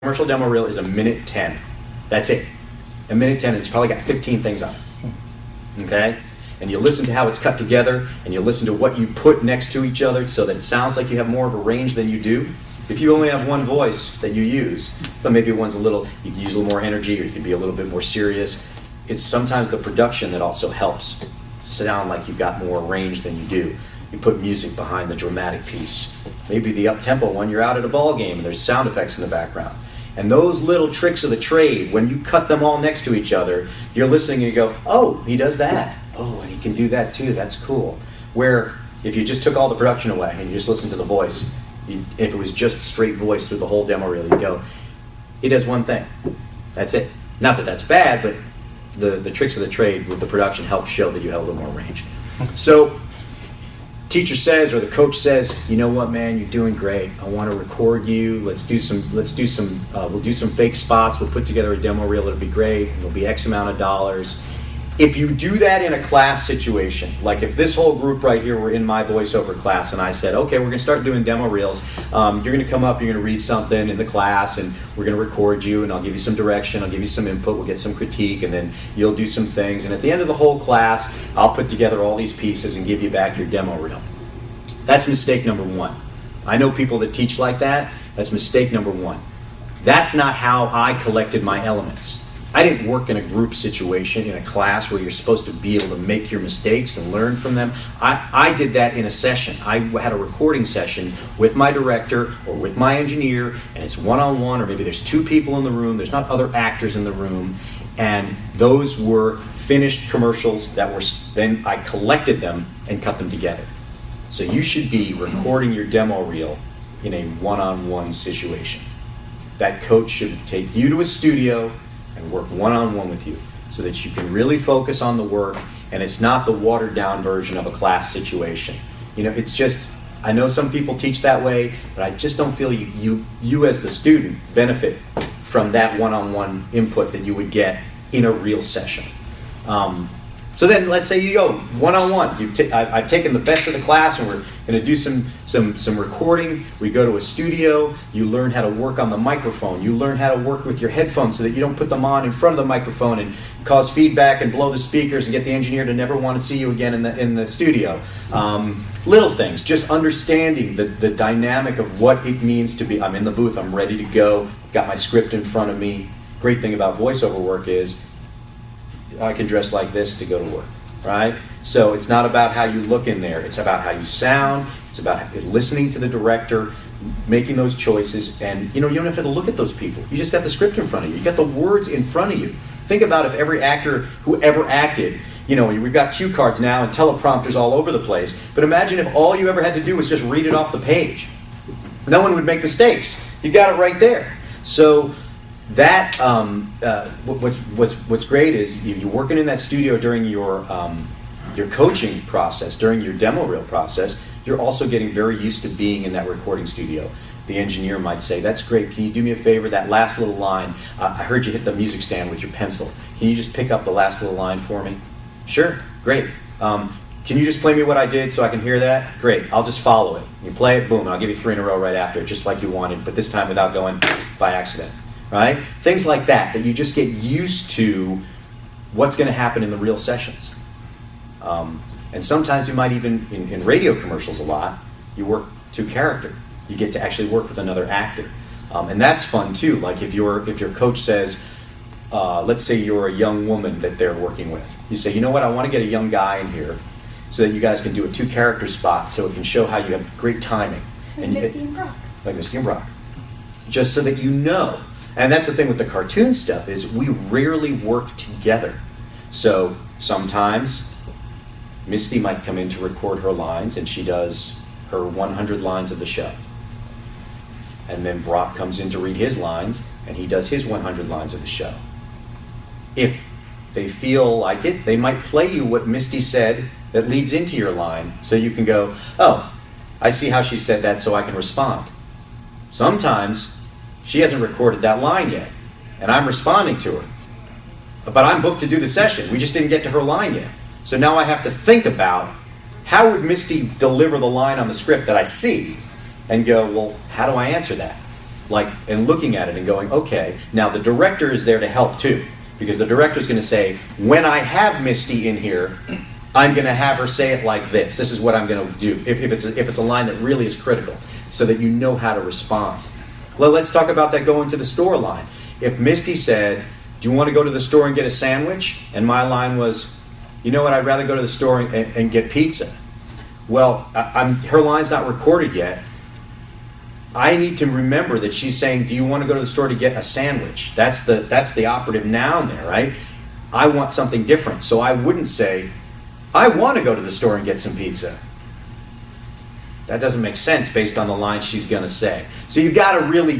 commercial demo reel is a minute 10. That's it. A minute 10, and it's probably got 15 things on it. Okay? And you listen to how it's cut together, and you listen to what you put next to each other so that it sounds like you have more of a range than you do. If you only have one voice that you use, but maybe one's you can use a little more energy, or you can be a little bit more serious. It's sometimes the production that also helps sound like you've got more range than you do. You put music behind the dramatic piece. Maybe the up-tempo one, you're out at a ball game and there's sound effects in the background. And those little tricks of the trade, when you cut them all next to each other, you're listening and you go, oh, he does that. Oh, and he can do that too. That's cool. Where if you just took all the production away and you just listened to the voice, if it was just straight voice through the whole demo reel, you go, he does one thing. That's it. Not that that's bad, but the tricks of the trade with the production help show that you have a little more range. So teacher says, or the coach says, you know what, man, you're doing great. I want to record you. We'll do some fake spots. We'll put together a demo reel. It'll be great. It'll be X amount of dollars. If you do that in a class situation, like if this whole group right here were in my voiceover class and I said, okay, we're going to start doing demo reels. You're going to come up, you're going to read something in the class, and we're going to record you, and I'll give you some direction, I'll give you some input, we'll get some critique, and then you'll do some things. And at the end of the whole class, I'll put together all these pieces and give you back your demo reel. That's mistake number one. I know people that teach like that. That's mistake number one. That's not how I collected my elements. I didn't work in a group situation, in a class where you're supposed to be able to make your mistakes and learn from them. I did that in a session. I had a recording session with my director or with my engineer, and it's one-on-one, or maybe there's two people in the room, there's not other actors in the room, and those were finished commercials that were, then I collected them and cut them together. So you should be recording your demo reel in a one-on-one situation. That coach should take you to a studio and work one-on-one with you so that you can really focus on the work, and it's not the watered-down version of a class situation. You know, it's just, I know some people teach that way, but I just don't feel you as the student benefit from that one-on-one input that you would get in a real session. So then let's say you go one-on-one. I've taken the best of the class and we're going to do some recording. We go to a studio. You learn how to work on the microphone. You learn how to work with your headphones so that you don't put them on in front of the microphone and cause feedback and blow the speakers and get the engineer to never want to see you again in the studio. Little things, just understanding the dynamic of what it means to be, I'm in the booth, I'm ready to go, got my script in front of me. Great thing about voiceover work is I can dress like this to go to work, right? So it's not about how you look in there. It's about how you sound. It's about listening to the director, making those choices. And, you know, you don't have to look at those people. You just got the script in front of you. You got the words in front of you. Think about if every actor who ever acted, you know, we've got cue cards now and teleprompters all over the place. But imagine if all you ever had to do was just read it off the page. No one would make mistakes. You got it right there. So that what's great is you're working in that studio during your coaching process, during your demo reel process. You're also getting very used to being in that recording studio. The engineer might say, that's great, can you do me a favor, that last little line, I heard you hit the music stand with your pencil, can you just pick up the last little line for me? Sure, great. Can you just play me what I did so I can hear that? Great, I'll just follow it. You play it, boom, and I'll give you 3 in a row right after, just like you wanted, but this time without going by accident. Right? Things like that you just get used to what's going to happen in the real sessions. And sometimes you might even, in radio commercials a lot, you work to character. You get to actually work with another actor. And that's fun too. Like if your coach says, let's say you're a young woman that they're working with. You say, you know what, I want to get a young guy in here so that you guys can do a 2-character spot so it can show how you have great timing. Like Misty and Brock. Like Misty and Brock. Just so that you know. And that's the thing with the cartoon stuff is we rarely work together. So sometimes Misty might come in to record her lines and she does her 100 lines of the show. And then Brock comes in to read his lines and he does his 100 lines of the show. If they feel like it, they might play you what Misty said that leads into your line so you can go, oh, I see how she said that so I can respond. Sometimes she hasn't recorded that line yet, and I'm responding to her. But I'm booked to do the session. We just didn't get to her line yet. So now I have to think about how would Misty deliver the line on the script that I see and go, well, how do I answer that? like, and looking at it and going, okay, now the director is there to help too. Because the director's going to say, when I have Misty in here, I'm going to have her say it like this. This is what I'm going to do, if it's a line that really is critical, so that you know how to respond. Well, let's talk about that going to the store line. If Misty said, do you want to go to the store and get a sandwich? And my line was, you know what, I'd rather go to the store and get pizza. Well, her line's not recorded yet. I need to remember that she's saying, do you want to go to the store to get a sandwich? That's the operative noun there, right? I want something different. So I wouldn't say, I want to go to the store and get some pizza. That doesn't make sense based on the line she's going to say. So you got to really,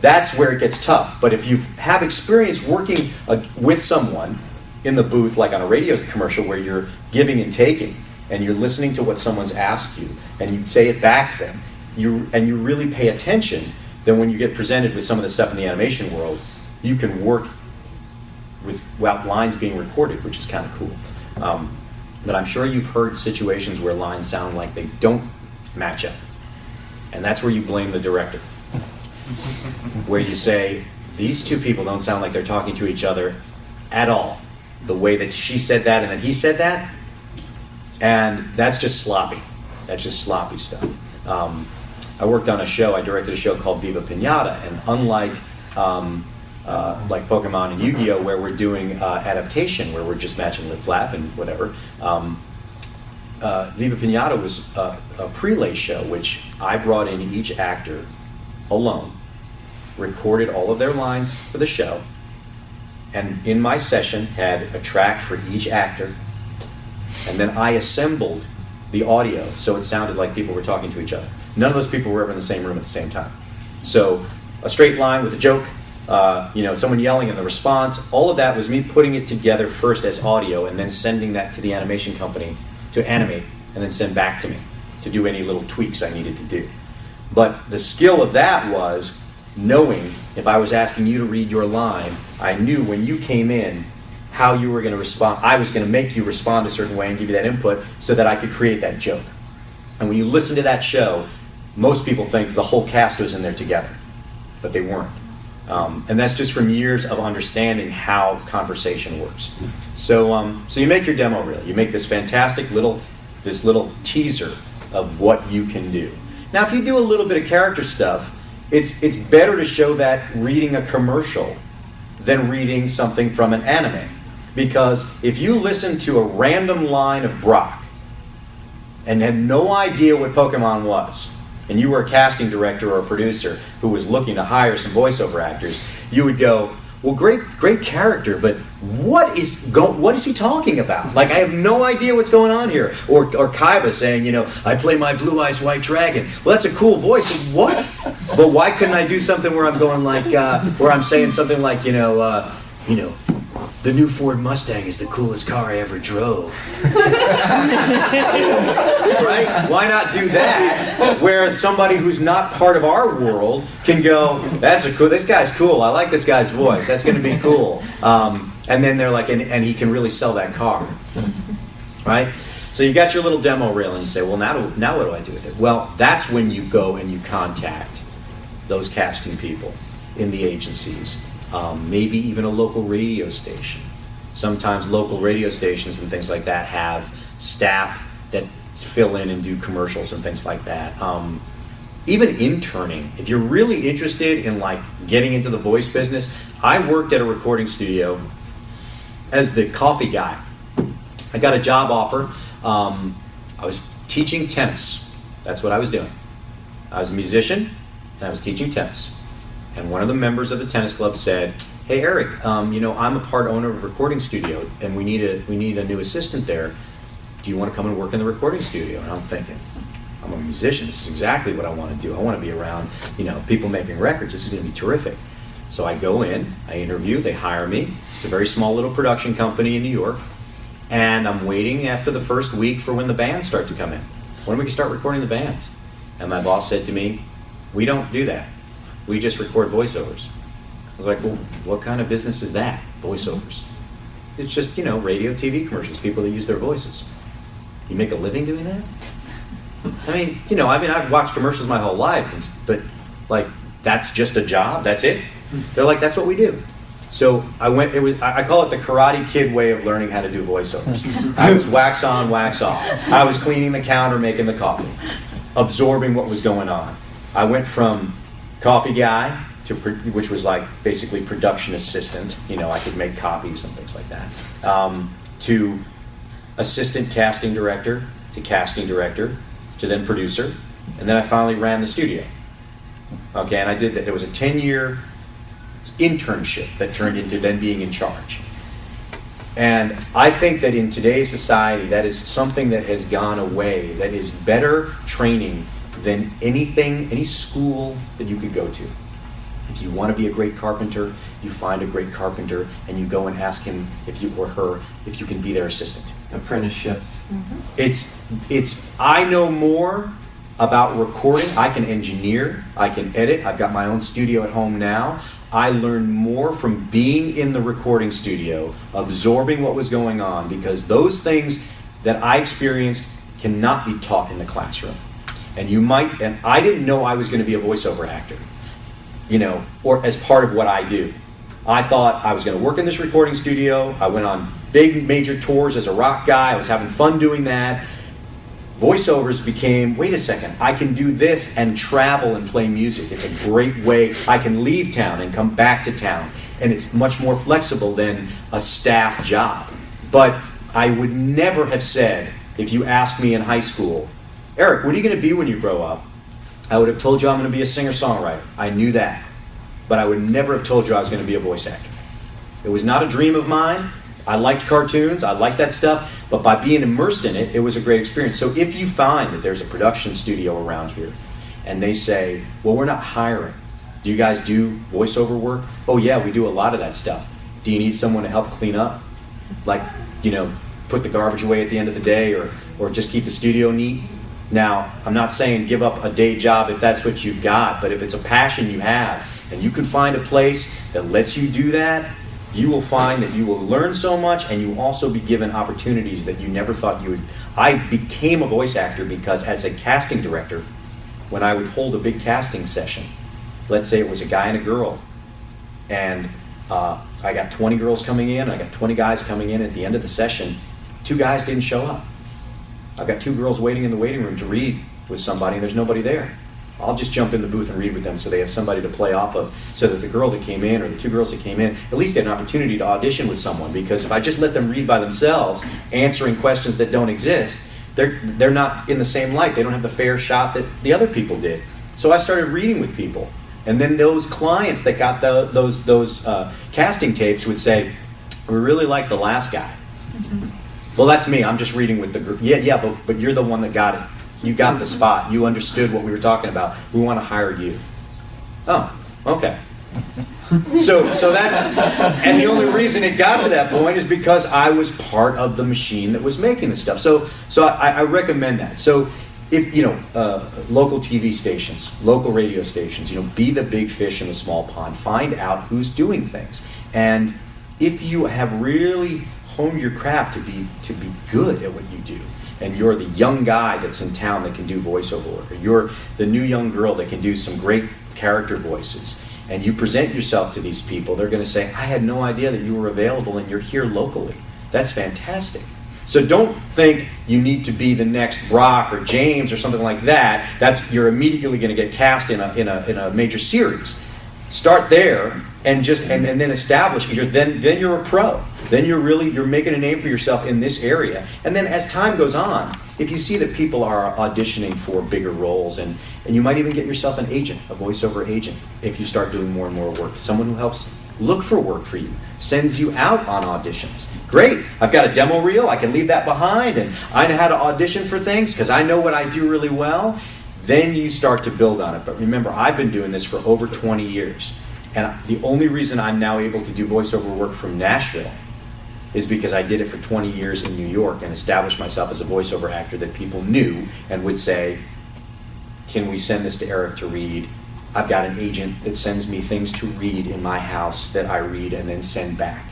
that's where it gets tough. But if you have experience working with someone in the booth, like on a radio commercial where you're giving and taking, and you're listening to what someone's asked you, and you say it back to them, you really pay attention, then when you get presented with some of the stuff in the animation world, you can work without lines being recorded, which is kind of cool. But I'm sure you've heard situations where lines sound like they don't match up. And that's where you blame the director. Where you say, these two people don't sound like they're talking to each other at all. The way that she said that and then he said that. And that's just sloppy. That's just sloppy stuff. I worked on a show, I directed a show called Viva Pinata, and unlike like Pokemon and Yu-Gi-Oh, where we're doing adaptation, where we're just matching lip flap and whatever, Viva Pinata was a prelay show, which I brought in each actor alone, recorded all of their lines for the show, and in my session had a track for each actor, and then I assembled the audio so it sounded like people were talking to each other. None of those people were ever in the same room at the same time. So a straight line with a joke, someone yelling and the response, all of that was me putting it together first as audio and then sending that to the animation company to animate and then send back to me to do any little tweaks I needed to do. But the skill of that was knowing if I was asking you to read your line, I knew when you came in how you were going to respond. I was going to make you respond a certain way and give you that input so that I could create that joke. And when you listen to that show, most people think the whole cast was in there together, but they weren't. And that's just from years of understanding how conversation works. So you make your demo reel. You make this fantastic little teaser of what you can do. Now, if you do a little bit of character stuff, it's better to show that reading a commercial than reading something from an anime. Because if you listen to a random line of Brock and had no idea what Pokemon was, and you were a casting director or a producer who was looking to hire some voiceover actors, you would go, well, great character, but what is he talking about? Like, I have no idea what's going on here. Or Kaiba saying, I play my Blue Eyes White Dragon. Well, that's a cool voice, but what? But why couldn't I do something where I'm going like, where I'm saying something like, the new Ford Mustang is the coolest car I ever drove. Right? Why not do that? Where somebody who's not part of our world can go, this guy's cool. I like this guy's voice. That's going to be cool. And then they're like, and he can really sell that car. Right? So you got your little demo reel and you say, well, now what do I do with it? Well, that's when you go and you contact those casting people in the agencies. Maybe even a local radio station. Sometimes local radio stations and things like that have staff that fill in and do commercials and things like that. Even interning. If you're really interested in like getting into the voice business, I worked at a recording studio as the coffee guy. I got a job offer. I was teaching tennis. That's what I was doing. I was a musician and I was teaching tennis. And one of the members of the tennis club said, hey, Eric, I'm a part owner of a recording studio, and we need a new assistant there. Do you want to come and work in the recording studio? And I'm thinking, I'm a musician. This is exactly what I want to do. I want to be around, people making records. This is going to be terrific. So I go in, I interview, they hire me. It's a very small little production company in New York. And I'm waiting after the first week for when the bands start to come in. When we can start recording the bands? And my boss said to me, we don't do that. We just record voiceovers. I was like, well, what kind of business is that, voiceovers? It's just, radio, TV commercials, people that use their voices. You make a living doing that? I've watched commercials my whole life, but, that's just a job, that's it? They're like, that's what we do. So I call it the Karate Kid way of learning how to do voiceovers. I was wax on, wax off. I was cleaning the counter, making the coffee, absorbing what was going on. I went from coffee guy, which was like basically production assistant, I could make copies and things like that, to assistant casting director, to then producer, and then I finally ran the studio. Okay, and I did that. It was a 10-year internship that turned into then being in charge. And I think that in today's society, that is something that has gone away, that is better training than any school that you could go to. If you want to be a great carpenter, you find a great carpenter and you go and ask him if you can be their assistant. Apprenticeships. I know more about recording. I can engineer, I can edit. I've got my own studio at home now. I learned more from being in the recording studio, absorbing what was going on, because those things that I experienced cannot be taught in the classroom. And I didn't know I was going to be a voiceover actor, or as part of what I do. I thought I was going to work in this recording studio. I went on big major tours as a rock guy. I was having fun doing that. Voiceovers became, wait a second, I can do this and travel and play music. It's a great way. I can leave town and come back to town. And it's much more flexible than a staff job. But I would never have said, if you asked me in high school, Eric, what are you going to be when you grow up? I would have told you I'm going to be a singer-songwriter. I knew that. But I would never have told you I was going to be a voice actor. It was not a dream of mine. I liked cartoons, I liked that stuff, but by being immersed in it, it was a great experience. So if you find that there's a production studio around here, and they say, well, we're not hiring. Do you guys do voiceover work? Oh yeah, we do a lot of that stuff. Do you need someone to help clean up? Like, put the garbage away at the end of the day, or just keep the studio neat? Now, I'm not saying give up a day job if that's what you've got, but if it's a passion you have, and you can find a place that lets you do that, you will find that you will learn so much, and you will also be given opportunities that you never thought you would. I became a voice actor because as a casting director, when I would hold a big casting session, let's say it was a guy and a girl, and I got 20 girls coming in, I got 20 guys coming in. At the end of the session, 2 guys didn't show up. I've got 2 girls waiting in the waiting room to read with somebody, and there's nobody there. I'll just jump in the booth and read with them so they have somebody to play off of, so that the girl that came in or the 2 girls that came in at least get an opportunity to audition with someone. Because if I just let them read by themselves, answering questions that don't exist, they're not in the same light. They don't have the fair shot that the other people did. So I started reading with people. And then those clients that got those casting tapes would say, we really like the last guy. Well, that's me. I'm just reading with the group. Yeah, but you're the one that got it. You got the spot. You understood what we were talking about. We want to hire you. Oh, okay. So that's, and the only reason it got to that point is because I was part of the machine that was making the stuff. So I recommend that. So if local TV stations, local radio stations, be the big fish in the small pond. Find out who's doing things, and if you have really honed your craft to be good at what you do, and you're the young guy that's in town that can do voiceover work, or you're the new young girl that can do some great character voices, and you present yourself to these people, they're going to say, I had no idea that you were available and you're here locally. That's fantastic. So don't think you need to be the next Brock or James or something like that. You're immediately going to get cast in a major series. Start there and then establish. Then you're a pro. Then you're making a name for yourself in this area. And then as time goes on, if you see that people are auditioning for bigger roles, and you might even get yourself an agent, a voiceover agent, if you start doing more and more work. Someone who helps look for work for you, sends you out on auditions. Great, I've got a demo reel, I can leave that behind, and I know how to audition for things because I know what I do really well. Then you start to build on it. But remember, I've been doing this for over 20 years. And the only reason I'm now able to do voiceover work from Nashville is because I did it for 20 years in New York and established myself as a voiceover actor that people knew and would say, can we send this to Eric to read? I've got an agent that sends me things to read in my house that I read and then send back.